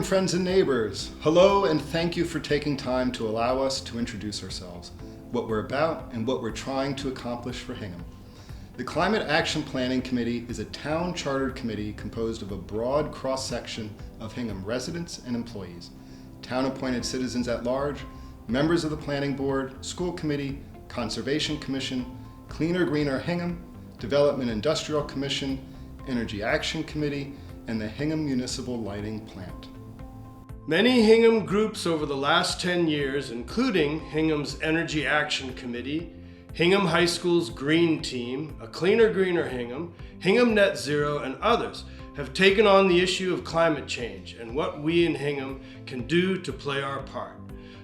Hingham friends and neighbors. Hello and thank you for taking time to allow us to introduce ourselves, what we're about, and what we're trying to accomplish for Hingham. The Climate Action Planning Committee is a town chartered committee composed of a broad cross-section of Hingham residents and employees, town-appointed citizens at large, members of the Planning Board, School Committee, Conservation Commission, Cleaner Greener Hingham, Development Industrial Commission, Energy Action Committee, and the Hingham Municipal Lighting Plant. Many Hingham groups over the last 10 years, including Hingham's Energy Action Committee, Hingham High School's Green Team, A Cleaner Greener Hingham, Hingham Net Zero, and others, have taken on the issue of climate change and what we in Hingham can do to play our part.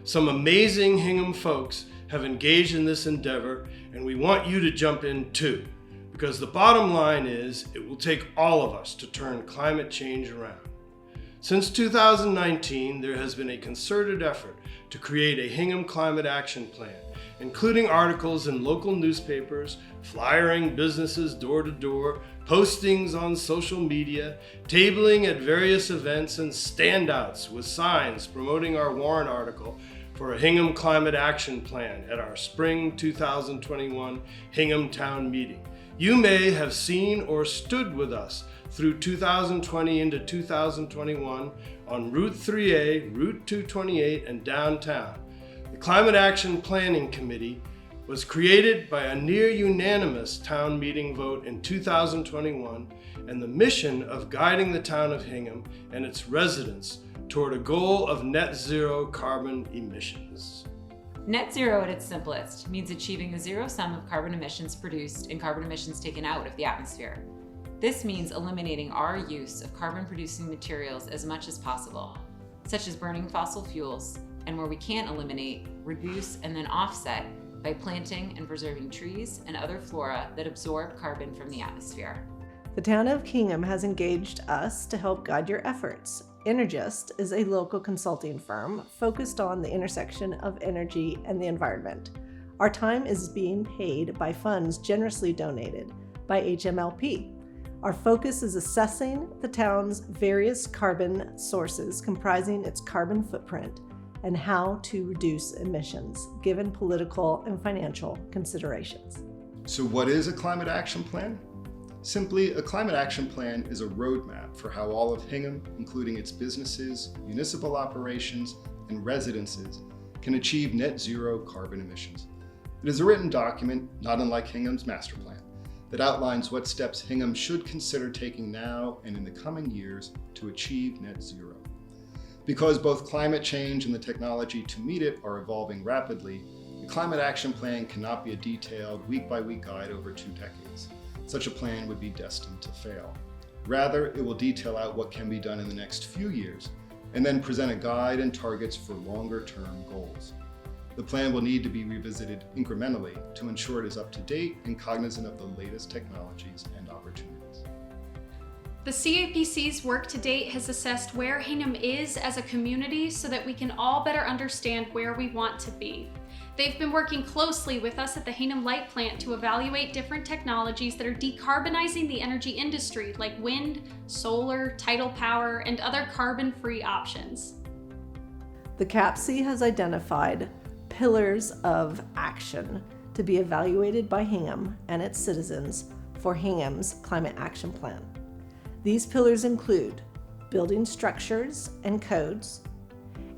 Some amazing Hingham folks have engaged in this endeavor, and we want you to jump in too, because the bottom line is it will take all of us to turn climate change around. Since 2019, there has been a concerted effort to create a Hingham Climate Action Plan, including articles in local newspapers, flyering businesses door to door, postings on social media, tabling at various events, and standouts with signs promoting our warrant article for a Hingham Climate Action Plan at our spring 2021 Hingham Town Meeting. You may have seen or stood with us through 2020 into 2021 on Route 3A, Route 228, and downtown. The Climate Action Planning Committee was created by a near unanimous town meeting vote in 2021, and the mission of guiding the town of Hingham and its residents toward a goal of net zero carbon emissions. Net zero at its simplest means achieving a zero sum of carbon emissions produced and carbon emissions taken out of the atmosphere. This means eliminating our use of carbon-producing materials as much as possible, such as burning fossil fuels, and where we can't eliminate, reduce, and then offset by planting and preserving trees and other flora that absorb carbon from the atmosphere. The town of Hingham has engaged us to help guide your efforts. Energist is a local consulting firm focused on the intersection of energy and the environment. Our time is being paid by funds generously donated by HMLP. Our focus is assessing the town's various carbon sources comprising its carbon footprint and how to reduce emissions, given political and financial considerations. So what is a climate action plan? Simply, a climate action plan is a roadmap for how all of Hingham, including its businesses, municipal operations, and residences, can achieve net zero carbon emissions. It is a written document, not unlike Hingham's master plan, that outlines what steps Hingham should consider taking now and in the coming years to achieve net zero. Because both climate change and the technology to meet it are evolving rapidly, the Climate Action Plan cannot be a detailed week-by-week guide over 2 decades. Such a plan would be destined to fail. Rather, it will detail out what can be done in the next few years, and then present a guide and targets for longer-term goals. The plan will need to be revisited incrementally to ensure it is up to date and cognizant of the latest technologies and opportunities. The CAPC's work to date has assessed where Hingham is as a community so that we can all better understand where we want to be. They've been working closely with us at the Hingham Light Plant to evaluate different technologies that are decarbonizing the energy industry, like wind, solar, tidal power, and other carbon-free options. The CAPC has identified pillars of action to be evaluated by Hingham and its citizens for Hingham's Climate Action Plan. These pillars include building structures and codes.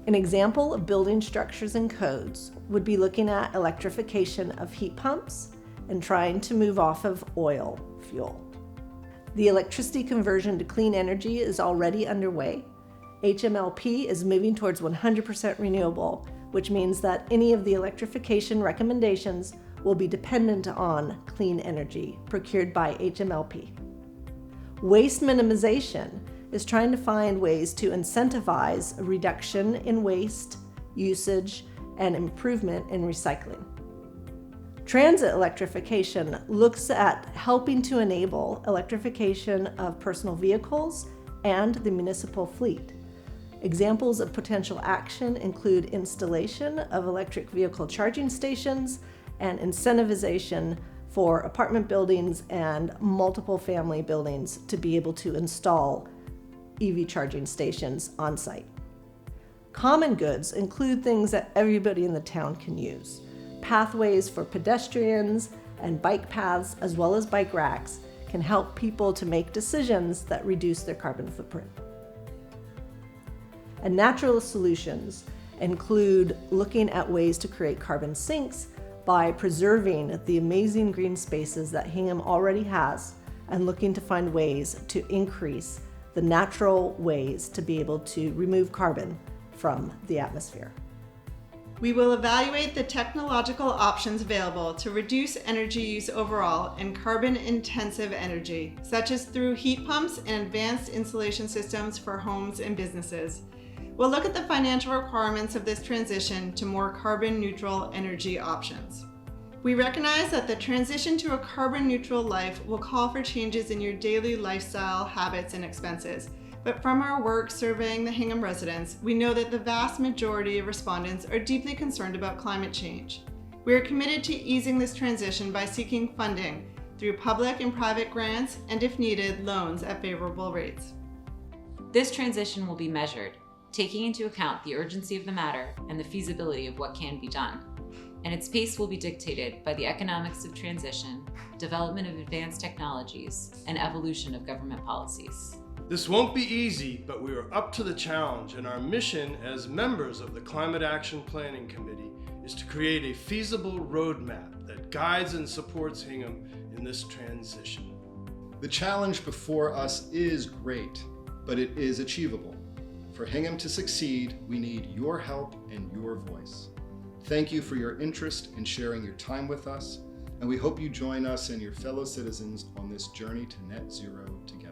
An example of building structures and codes would be looking at electrification of heat pumps and trying to move off of oil fuel. The electricity conversion to clean energy is already underway. HMLP is moving towards 100% renewable, which means that any of the electrification recommendations will be dependent on clean energy procured by HMLP. Waste minimization is trying to find ways to incentivize a reduction in waste, usage, and improvement in recycling. Transit electrification looks at helping to enable electrification of personal vehicles and the municipal fleet. Examples of potential action include installation of electric vehicle charging stations and incentivization for apartment buildings and multiple family buildings to be able to install EV charging stations on site. Common goods include things that everybody in the town can use. Pathways for pedestrians and bike paths, as well as bike racks, can help people to make decisions that reduce their carbon footprint. And natural solutions include looking at ways to create carbon sinks by preserving the amazing green spaces that Hingham already has and looking to find ways to increase the natural ways to be able to remove carbon from the atmosphere. We will evaluate the technological options available to reduce energy use overall and carbon-intensive energy, such as through heat pumps and advanced insulation systems for homes and businesses. We'll look at the financial requirements of this transition to more carbon-neutral energy options. We recognize that the transition to a carbon-neutral life will call for changes in your daily lifestyle, habits, and expenses. But from our work surveying the Hingham residents, we know that the vast majority of respondents are deeply concerned about climate change. We are committed to easing this transition by seeking funding through public and private grants and, if needed, loans at favorable rates. This transition will be measured, taking into account the urgency of the matter and the feasibility of what can be done. And its pace will be dictated by the economics of transition, development of advanced technologies, and evolution of government policies. This won't be easy, but we are up to the challenge, and our mission as members of the Climate Action Planning Committee is to create a feasible roadmap that guides and supports Hingham in this transition. The challenge before us is great, but it is achievable. For Hingham to succeed, we need your help and your voice. Thank you for your interest in sharing your time with us, and we hope you join us and your fellow citizens on this journey to net zero together.